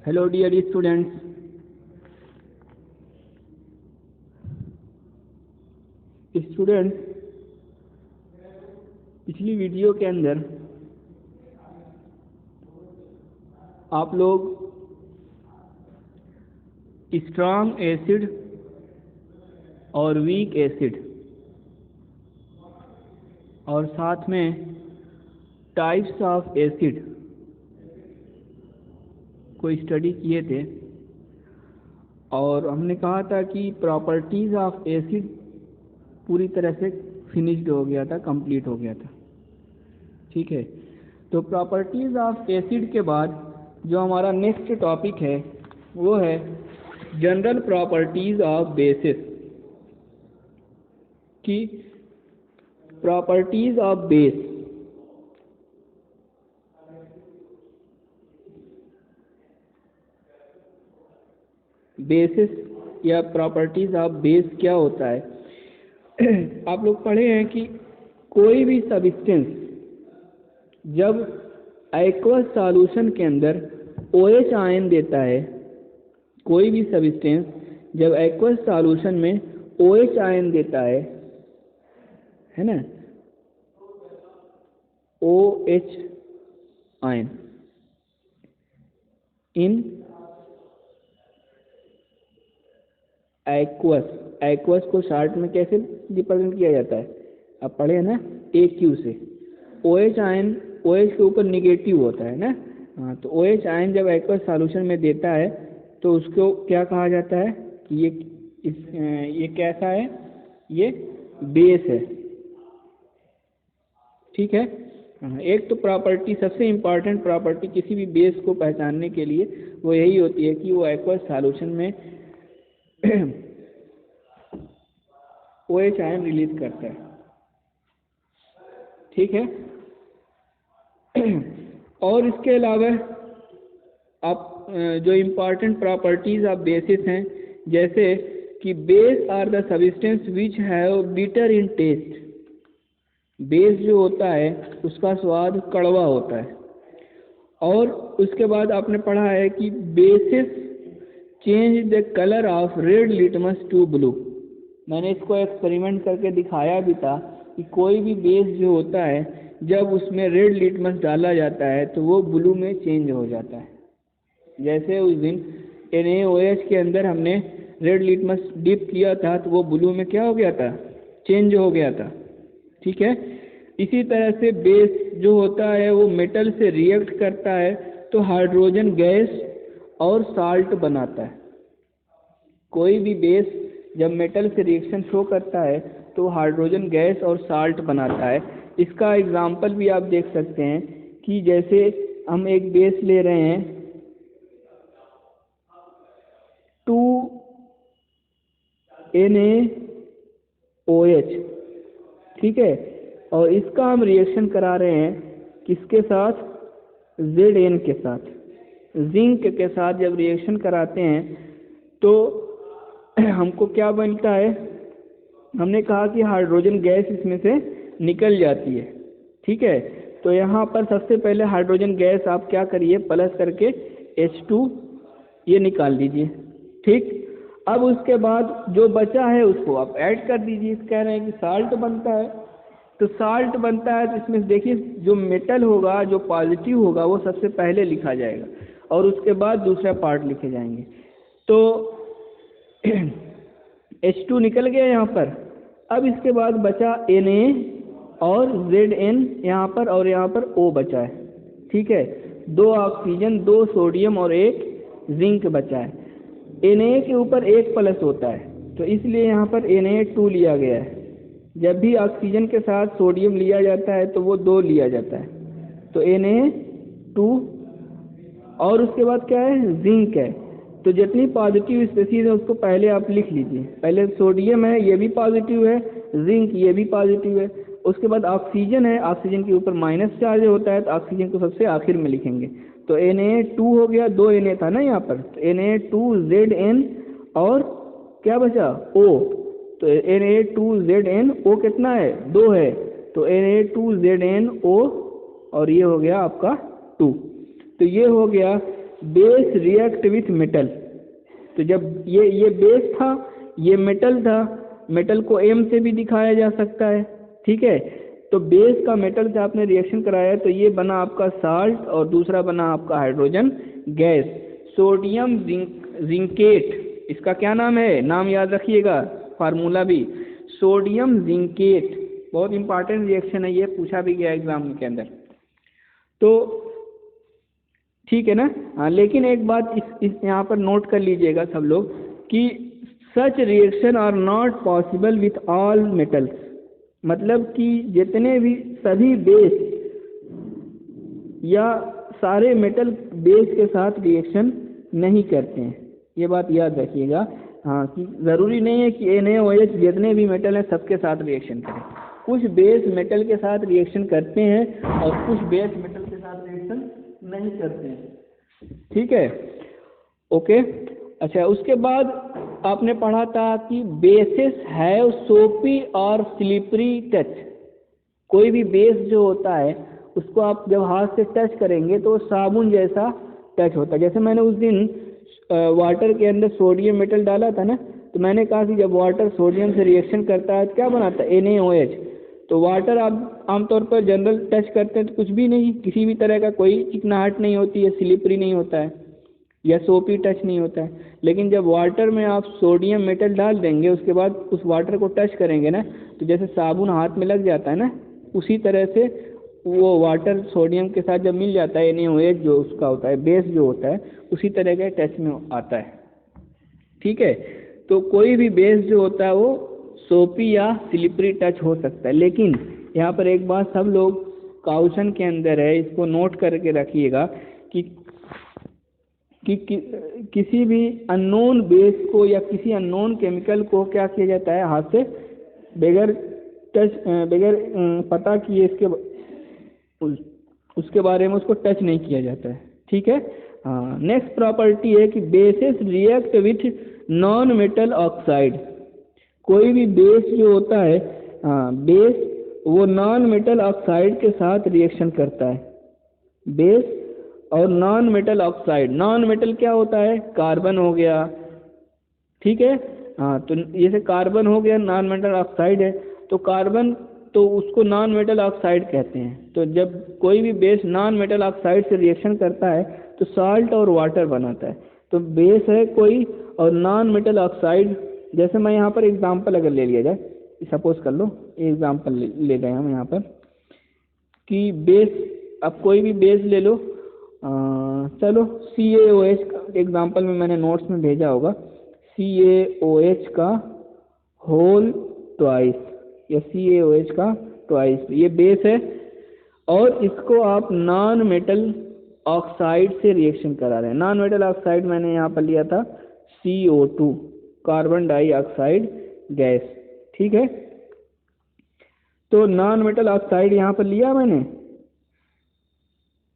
Hello dear students, पिछली video के अंदर आप लोग स्ट्रॉन्ग एसिड और वीक एसिड और साथ में टाइप्स ऑफ एसिड को स्टडी किए थे और हमने कहा था कि प्रॉपर्टीज ऑफ एसिड पूरी तरह से फिनिश्ड हो गया था, कंप्लीट हो गया था। ठीक है, तो प्रॉपर्टीज ऑफ एसिड के बाद जो हमारा नेक्स्ट टॉपिक है वो है जनरल प्रॉपर्टीज ऑफ बेसिस। की प्रॉपर्टीज ऑफ बेसिस या प्रॉपर्टीज ऑफ बेस क्या होता है? आप लोग पढ़े हैं कि कोई भी सब्सटेंस जब एक्वस सॉल्यूशन के अंदर OH आयन देता है, कोई भी सब्सटेंस जब एक्वस सॉल्यूशन में OH आयन देता है ना, OH आयन इन एक्वस को शॉर्ट में कैसे रिप्रेजेंट किया जाता है? आप पढ़े हैं ना, AQ से। OH आयन OH के ऊपर निगेटिव होता है ना, हाँ, तो OH आयन जब एक्वस सॉल्यूशन में देता है तो उसको क्या कहा जाता है कि ये कैसा है? ये बेस है। ठीक है, एक तो प्रॉपर्टी, सबसे इम्पॉर्टेंट प्रॉपर्टी किसी भी बेस को पहचानने के लिए वो यही होती है कि वो एक्वस सॉल्यूशन में OH आयन रिलीज करता है। ठीक है, और इसके अलावा आप जो इम्पॉर्टेंट प्रॉपर्टीज ऑफ बेसिस हैं, जैसे कि base are the substance which have bitter in taste. Base जो होता है उसका स्वाद कड़वा होता है। और उसके बाद आपने पढ़ा है कि bases change the colour of red litmus to blue. मैंने इसको एक्सपेरिमेंट करके दिखाया भी था कि कोई भी बेस जो होता है जब उसमें रेड लिटमस डाला जाता है तो वो ब्लू में चेंज हो जाता है। जैसे उस दिन NaOH के अंदर हमने रेड लिटमस डिप किया था तो वो ब्लू में क्या हो गया था? चेंज हो गया था। ठीक है, इसी तरह से बेस जो होता है वो मेटल से रिएक्ट करता है तो हाइड्रोजन गैस और साल्ट बनाता है। कोई भी बेस जब मेटल से रिएक्शन शो करता है तो हाइड्रोजन गैस और साल्ट बनाता है। इसका एग्जाम्पल भी आप देख सकते हैं कि जैसे हम एक बेस ले रहे हैं 2NaOH, ठीक है, और इसका हम रिएक्शन करा रहे हैं किसके साथ? Zn के साथ, जिंक के साथ जब रिएक्शन कराते हैं तो हमको क्या बनता है? हमने कहा कि हाइड्रोजन गैस इसमें से निकल जाती है। ठीक है, तो यहाँ पर सबसे पहले हाइड्रोजन गैस आप क्या करिए, प्लस करके H2 ये निकाल दीजिए। ठीक, अब उसके बाद जो बचा है उसको आप ऐड कर दीजिए। कह रहे हैं कि साल्ट बनता है, तो साल्ट बनता है तो इसमें देखिए जो मेटल होगा, जो पॉजिटिव होगा वो सबसे पहले लिखा जाएगा और उसके बाद दूसरा पार्ट लिखे जाएंगे। तो H2 निकल गया यहाँ पर। अब इसके बाद बचा Na और Zn यहाँ पर, और यहाँ पर O बचा है। ठीक है, 2 ऑक्सीजन, 2 सोडियम और 1 जिंक बचा है। Na के ऊपर 1 प्लस होता है तो इसलिए यहाँ पर Na2 लिया गया है। जब भी ऑक्सीजन के साथ सोडियम लिया जाता है तो वो 2 लिया जाता है, तो Na2। और उसके बाद क्या है? जिंक है। तो जितनी पॉजिटिव स्पीशीज है उसको पहले आप लिख लीजिए। पहले सोडियम है, ये भी पॉजिटिव है, जिंक ये भी पॉजिटिव है। उसके बाद ऑक्सीजन है, ऑक्सीजन के ऊपर माइनस चार्ज होता है तो ऑक्सीजन को सबसे आखिर में लिखेंगे। तो Na2 हो गया, 2 Na था ना यहाँ पर, तो Na2Zn और क्या बचा? O। तो Na2ZnO कितना है? 2 है, तो Na2ZnO और ये हो गया आपका 2। तो ये हो गया बेस रिएक्ट विथ मेटल। तो जब ये बेस था, ये मेटल था, मेटल को एम से भी दिखाया जा सकता है, ठीक है। तो बेस का मेटल से आपने रिएक्शन कराया तो ये बना आपका साल्ट और दूसरा बना आपका हाइड्रोजन गैस, सोडियम जिंकेट। इसका क्या नाम है, नाम याद रखिएगा, फार्मूला भी, सोडियम जिंकेट। बहुत इंपॉर्टेंट रिएक्शन है ये, पूछा भी गया एग्जाम के अंदर। तो ठीक है ना। हाँ, लेकिन एक बात इस यहाँ पर नोट कर लीजिएगा सब लोग कि such reaction are not possible with all metals. मतलब कि जितने भी सभी बेस या सारे मेटल बेस के साथ रिएक्शन नहीं करते हैं, ये बात याद रखिएगा। हाँ, कि ज़रूरी नहीं है कि NaOH जितने भी मेटल हैं सबके साथ रिएक्शन करें। कुछ बेस मेटल के साथ रिएक्शन करते हैं और कुछ बेस मेटल के साथ रिएक्शन नहीं करते हैं, ठीक है, ओके। अच्छा, उसके बाद आपने पढ़ा था कि बेसेस हैव सोपी और स्लिपरी टच। कोई भी बेस जो होता है उसको आप जब हाथ से टच करेंगे तो साबुन जैसा टच होता है। जैसे मैंने उस दिन वाटर के अंदर सोडियम मेटल डाला था ना, तो मैंने कहा कि जब वाटर सोडियम से रिएक्शन करता है तो क्या बनाता है, NaOH। तो वाटर आप आमतौर पर जनरल टच करते हैं तो कुछ भी नहीं, किसी भी तरह का कोई चिकनाहट नहीं होती है, स्लिपरी नहीं होता है या सोपी टच नहीं होता है। लेकिन जब वाटर में आप सोडियम मेटल डाल देंगे, उसके बाद उस वाटर को टच करेंगे ना, तो जैसे साबुन हाथ में लग जाता है ना, उसी तरह से वो वाटर सोडियम के साथ जब मिल जाता है, NaOH जो उसका होता है, बेस जो होता है, उसी तरह के टच में आता है, ठीक है। तो कोई भी बेस जो होता है वो सोपी या स्लिपरी टच हो सकता है। लेकिन यहाँ पर एक बात सब लोग काउशन के अंदर है, इसको नोट करके रखिएगा कि किसी भी अननोन बेस को या किसी अननोन केमिकल को क्या किया जाता है, हाथ से बगैर पता किए इसके उसके बारे में उसको टच नहीं किया जाता है, ठीक है। हाँ, नेक्स्ट प्रॉपर्टी है कि bases react with non metal oxide. कोई भी बेस जो होता है, हाँ, बेस वो नॉन मेटल ऑक्साइड के साथ रिएक्शन करता है। बेस और non metal oxide, non metal क्या होता है, कार्बन हो गया, ठीक है। हाँ, तो जैसे कार्बन हो गया, नॉन मेटल ऑक्साइड है, तो कार्बन तो उसको नॉन मेटल ऑक्साइड कहते हैं। तो जब कोई भी बेस नॉन मेटल ऑक्साइड से रिएक्शन करता है तो साल्ट और वाटर बनाता है। तो बेस है कोई और नॉन मेटल ऑक्साइड, जैसे मैं यहाँ पर एग्जांपल अगर ले लिया जाए, सपोज कर लो एग्जांपल ले रहे हैं हम यहाँ पर कि बेस, अब कोई भी बेस ले लो, चलो CaOH का एग्जांपल में मैंने नोट्स में भेजा होगा, CaOH का होल ट्वाइस या CaOH का ट्वाइस, ये बेस है और इसको आप नॉन मेटल ऑक्साइड से रिएक्शन करा रहे हैं। नॉन मेटल ऑक्साइड मैंने यहाँ पर लिया था CO2, कार्बन डाइऑक्साइड गैस, ठीक है। तो नॉन मेटल ऑक्साइड यहाँ पर लिया मैंने,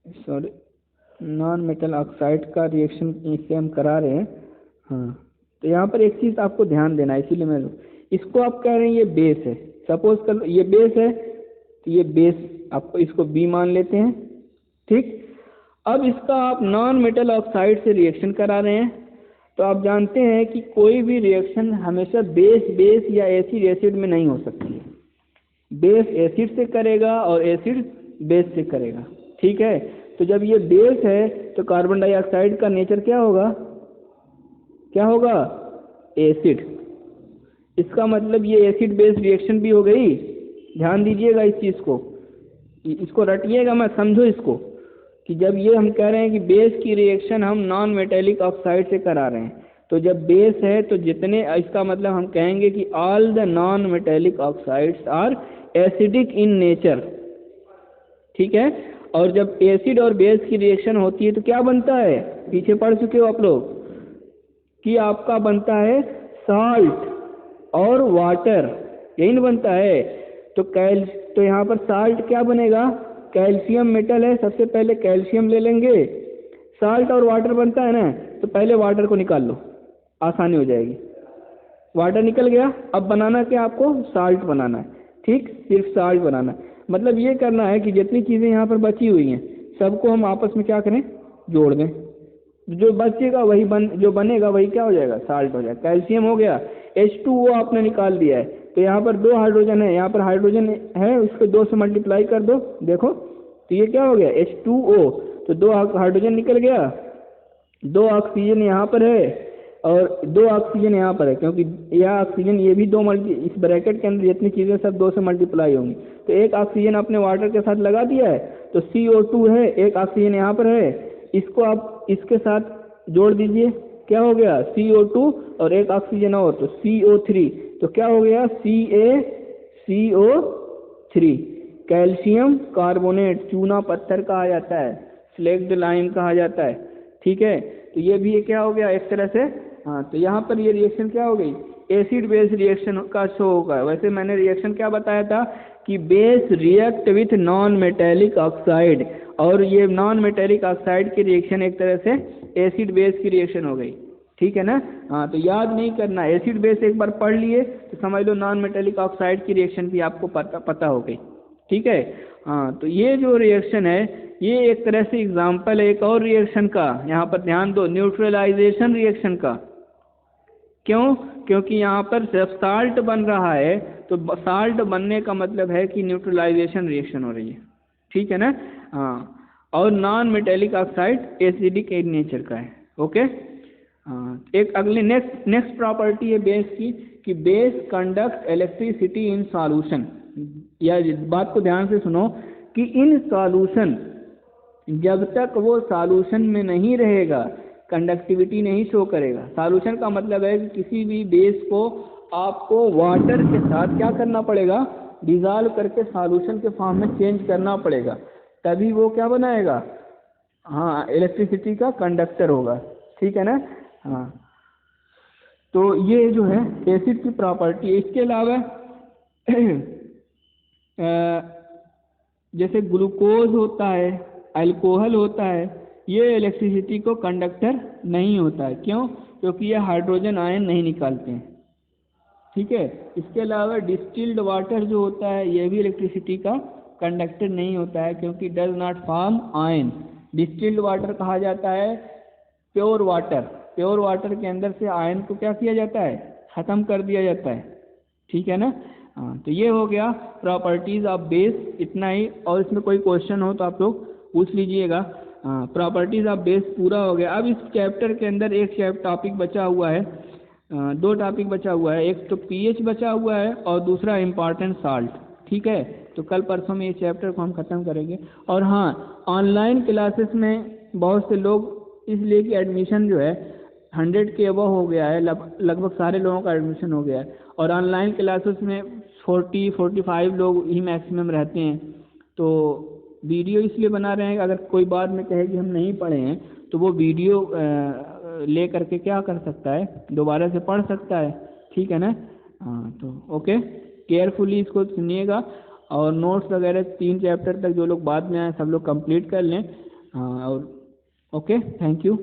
सॉरी, नॉन मेटल ऑक्साइड का रिएक्शन इससे हम करा रहे हैं। हाँ, तो यहाँ पर एक चीज़ आपको ध्यान देना है, इसीलिए मैं इसको आप कह रहे हैं ये बेस है, सपोज कर लो ये बेस है, तो ये बेस आपको इसको B मान लेते हैं, ठीक। अब इसका आप नॉन मेटल ऑक्साइड से रिएक्शन करा रहे हैं, तो आप जानते हैं कि कोई भी रिएक्शन हमेशा बेस बेस या एसिड एसिड में नहीं हो सकती है। बेस एसिड से करेगा और एसिड बेस से करेगा, ठीक है। तो जब ये बेस है तो कार्बन डाइऑक्साइड का नेचर क्या होगा, क्या होगा, एसिड। इसका मतलब ये एसिड बेस रिएक्शन भी हो गई। ध्यान दीजिएगा इस चीज़ को, इसको रटिएगा, मैं समझो इसको कि जब ये हम कह रहे हैं कि बेस की रिएक्शन हम नॉन मेटेलिक ऑक्साइड से करा रहे हैं, तो जब बेस है तो जितने, इसका मतलब हम कहेंगे कि all the non metallic oxides are acidic in nature, ठीक है। और जब एसिड और बेस की रिएक्शन होती है तो क्या बनता है, पीछे पढ़ चुके हो आप लोग कि आपका बनता है साल्ट और वाटर, यही न बनता है। तो यहाँ पर साल्ट क्या बनेगा, कैल्शियम मेटल है, सबसे पहले कैल्शियम ले लेंगे, साल्ट और वाटर बनता है ना, तो पहले वाटर को निकाल लो, आसानी हो जाएगी। वाटर निकल गया, अब बनाना क्या आपको, साल्ट बनाना है, ठीक, सिर्फ साल्ट बनाना है। मतलब ये करना है कि जितनी चीज़ें यहाँ पर बची हुई हैं सबको हम आपस में क्या करें, जोड़ दें, जो बचेगा वही जो बनेगा वही क्या हो जाएगा, साल्ट हो जाएगा। कैल्शियम हो गया, H2O आपने निकाल दिया है, तो यहाँ पर 2 हाइड्रोजन है, यहाँ पर हाइड्रोजन है, उसको 2 से मल्टीप्लाई कर दो, देखो तो ये क्या हो गया H2O, तो 2 हाइड्रोजन निकल गया, 2 ऑक्सीजन यहाँ पर है और 2 ऑक्सीजन यहाँ पर है, क्योंकि यह ऑक्सीजन ये भी 2 इस ब्रैकेट के अंदर जितनी चीज़ें सब 2 से मल्टीप्लाई होंगी, तो एक ऑक्सीजन आपने वाटर के साथ लगा दिया है, तो CO2 है, एक ऑक्सीजन यहाँ पर है, इसको आप इसके साथ जोड़ दीजिए, क्या हो गया CO2 और एक ऑक्सीजन और, तो CO3, तो क्या हो गया CaCO3, कैल्शियम कार्बोनेट, चूना पत्थर कहा जाता है, स्लेक्ड लाइम कहा जाता है, ठीक है। तो ये भी क्या हो गया एक तरह से, हाँ, तो यहाँ पर ये रिएक्शन क्या हो गई, एसिड बेस रिएक्शन का शो होगा। वैसे मैंने रिएक्शन क्या बताया था कि base react with non metallic oxide, और ये नॉन मेटेलिक ऑक्साइड की रिएक्शन एक तरह से एसिड बेस की रिएक्शन हो गई, ठीक है ना। हाँ, तो याद नहीं करना, एसिड बेस एक बार पढ़ लिए तो समझ लो नॉन मेटेलिक ऑक्साइड की रिएक्शन भी आपको पता हो गई, ठीक है। हाँ, तो ये जो रिएक्शन है ये एक तरह से एग्जाम्पल है एक और रिएक्शन का, यहाँ पर ध्यान दो, न्यूट्रलाइजेशन रिएक्शन का। क्यों? क्योंकि यहाँ पर जब साल्ट बन रहा है तो साल्ट बनने का मतलब है कि न्यूट्रलाइजेशन रिएक्शन हो रही है, ठीक है ना। हाँ, और non metallic oxide acidic in nature का है, ओके। हाँ, एक अगली नेक्स्ट प्रॉपर्टी है बेस की कि base conduct electricity in solution. या बात को ध्यान से सुनो कि इन सॉल्यूशन, जब तक वो सॉल्यूशन में नहीं रहेगा कंडक्टिविटी नहीं शो करेगा। सॉल्यूशन का मतलब है कि किसी भी बेस को आपको वाटर के साथ क्या करना पड़ेगा, डिजॉल्व करके सॉल्यूशन के फॉर्म में चेंज करना पड़ेगा, तभी वो क्या बनाएगा, हाँ, इलेक्ट्रिसिटी का कंडक्टर होगा, ठीक है ना। हाँ, तो ये जो है एसिड की प्रॉपर्टी है। इसके अलावा जैसे ग्लूकोज होता है, अल्कोहल होता है, ये इलेक्ट्रिसिटी को कंडक्टर नहीं होता है। क्यों? क्योंकि ये हाइड्रोजन आयन नहीं निकालते हैं, ठीक है। इसके अलावा डिस्टिल्ड वाटर जो होता है ये भी इलेक्ट्रिसिटी का कंडक्टर नहीं होता है, क्योंकि does not form ion. Distilled water कहा जाता है प्योर वाटर, प्योर वाटर के अंदर से आयन को क्या किया जाता है, ख़त्म कर दिया जाता है, ठीक है ना। हाँ, तो ये हो गया प्रॉपर्टीज़ ऑफ बेस, इतना ही। और इसमें कोई क्वेश्चन हो तो आप लोग पूछ लीजिएगा। प्रॉपर्टीज़ ऑफ बेस पूरा हो गया। अब इस चैप्टर के अंदर एक टॉपिक बचा हुआ है, 2 टॉपिक बचा हुआ है, एक तो पीएच बचा हुआ है और दूसरा इम्पॉर्टेंट साल्ट, ठीक है। तो कल परसों में ये चैप्टर को हम ख़त्म करेंगे। और हाँ, ऑनलाइन क्लासेस में बहुत से लोग, इसलिए कि एडमिशन जो है 100 के अबव हो गया है, लगभग सारे लोगों का एडमिशन हो गया है, और ऑनलाइन क्लासेस में 40-45 लोग ही मैक्सिमम रहते हैं। तो वीडियो इसलिए बना रहे हैं कि अगर कोई बाद में कहे कि हम नहीं पढ़े हैं तो वो वीडियो ले करके क्या कर सकता है, दोबारा से पढ़ सकता है, ठीक है ना। हाँ, तो ओके, केयरफुली इसको सुनिएगा, और नोट्स वगैरह 3 चैप्टर तक जो लोग बाद में आए सब लोग कंप्लीट कर लें। हाँ, और ओके, थैंक यू।